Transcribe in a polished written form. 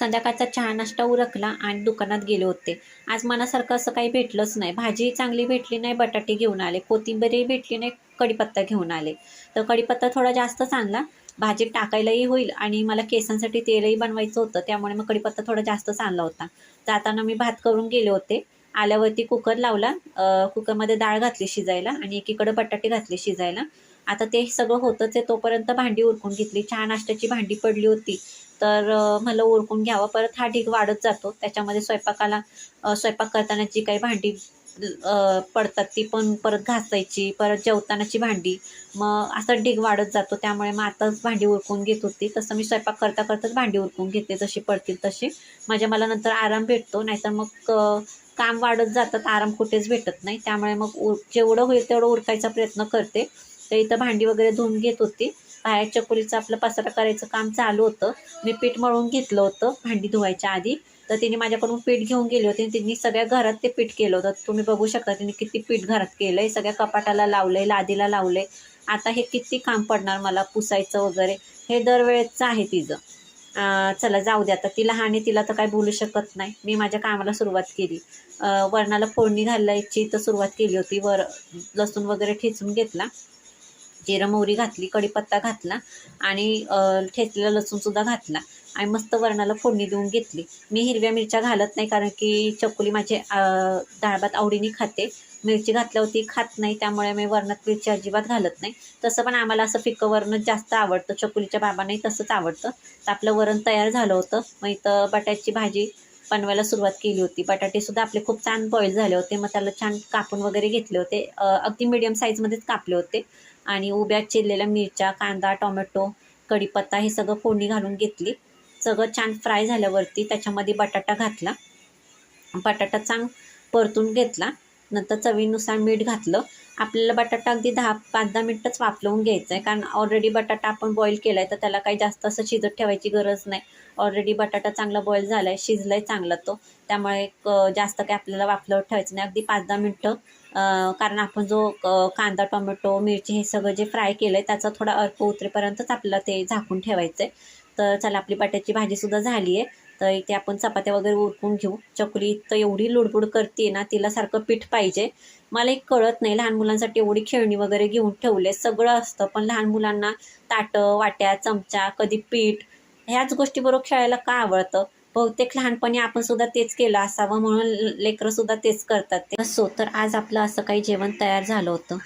संध्याकाळचा चहा नाश्ता उरकला आणि दुकानात गेले होते. आज मनासारखं असं काही भेटलंच नाही. भाजी चांगली भेटली नाही, बटाटे घेऊन आले. कोथिंबीरही भेटली नाही, कढीपत्ता घेऊन आले. तर कढीपत्ता थोडा जास्तच आणला. भाजीत टाकायलाही होईल आणि मला केसांसाठी तेलही बनवायचं होतं. त्यामुळे मग कढीपत्ता थोडा जास्तच आणला होता. जाताना मी भात करून गेले होते. आल्यावरती कुकर लावला. कुकरमध्ये डाळ घातली शिजायला आणि एकीकडे बटाटे घातले शिजायला. आता ते सगळं होतंच आहे तोपर्यंत भांडी उरकून घेतली. चहा नाश्त्याची भांडी पडली होती. तर म्हणलं उरकून घ्यावं. परत हा ढीग वाढत जातो. त्याच्यामध्ये स्वयंपाक करताना जी काही भांडी पडतात ती पण परत घासायची, परत जेवतानाची भांडी, मग असं ढीग वाढत जातो. त्यामुळे मग आताच भांडी उरकून घेत होती. तसं मी स्वयंपाक करता करताच भांडी उरकून घेते, जशी पडतील तशी. मला नंतर आराम भेटतो. नाहीतर मग काम वाढत जातात, आराम कुठेच भेटत नाही. त्यामुळे मग जेवढं होईल तेवढं उरकायचा प्रयत्न करते. तर इथं भांडी वगैरे धुवून घेत होती. बाहेर चकोलीचं आपलं पसारा करायचं काम चालू होतं. मी पीठ मळून घेतलं होतं भांडी धुवायच्या आधी. तर तिने माझ्याकडून पीठ घेऊन गेली होती आणि तिने सगळ्या घरात ते पीठ केलं होतं. तुम्ही बघू शकता तिने किती पीठ घरात केलं आहे. सगळ्या कपाटाला लावलं आहे, लादीला लावलं आहे. आता हे किती काम पडणार मला पुसायचं वगैरे, हे दरवेळेचं आहे तिचं. चला जाऊ दे, आता ती लहान आहे, तिला तर काय बोलू शकत नाही. मी माझ्या कामाला सुरुवात केली. वरणाला फोडणी घालायची तर सुरुवात केली होती. लसूण वगैरे ठेचून घेतला, जिरं मोहरी घातली, कढीपत्ता घातला आणि ठेचलेला लसूणसुद्धा घातला आणि मस्त वरणाला फोडणी देऊन घेतली. मी हिरव्या मिरच्या घालत नाही, कारण की चकुली माझे डाळ भात आवडीने खाते. मिरची घातल्यावरती खात नाही, त्यामुळे मी वरणात मिरची अजिबात घालत नाही. तसं पण आम्हाला असं फिक्कं वरणच जास्त आवडतं. चकुलीच्या बाबांनाही तसंच आवडतं. तर आपलं वरण तयार झालं होतं. मग इथं बटाट्याची भाजी बनवायला सुरुवात केली होती. बटाटेसुद्धा आपले खूप छान बॉईल झाले होते. मग त्याला छान कापून वगैरे घेतले होते. अगदी मीडियम साईजमध्येच कापले होते आणि उभ्या चिरलेल्या मिरच्या, कांदा, टोमॅटो, कढीपत्ता हे सगळं फोडणी घालून घेतली. सगळं छान फ्राय झाल्यावरती त्याच्यामध्ये बटाटा घातला. बटाटा चांग परतून घेतला. नंतर चवीनुसार मीठ घातलं. आपल्याला बटाटा अगदी 5-10 मिनटंच वाफलवून घ्यायचं आहे, कारण ऑलरेडी बटाटा आपण बॉईल केला आहे, तर त्याला काही जास्त असं शिजत ठेवायची गरज नाही. ऑलरेडी बटाटा चांगला बॉईल झाला आहे, शिजला आहे चांगला तो. त्यामुळे जास्त काही आपल्याला वाफलवत ठेवायचं नाही, अगदी 5-10 मिनटं. कारण आपण जो कांदा, टोमॅटो, मिरची हे सगळं जे फ्राय केलं आहे त्याचा थोडा अर्क उतरेपर्यंतच आपल्याला ते झाकून ठेवायचं आहे. तर चला, आपली बटाट्याची भाजीसुद्धा झाली आहे. तर इथे आपण चपात्या वगैरे उरकून घेऊ. चकुली तर एवढी लुडबुड करते ना, तिला सारखं पीठ पाहिजे. मला एक कळत नाही, लहान मुलांसाठी एवढी खेळणी वगैरे घेऊन ठेवले, सगळं असतं, पण लहान मुलांना ताटं, वाट्या, चमचा, कधी पीठ ह्याच गोष्टीबरोबर खेळायला का आवडतं? बहुतेक लहानपणी आपण सुद्धा तेच केलं असावं, म्हणून लेकरंसुद्धा तेच करतात. ते असो, तर आज आपलं असं काही जेवण तयार झालं होतं.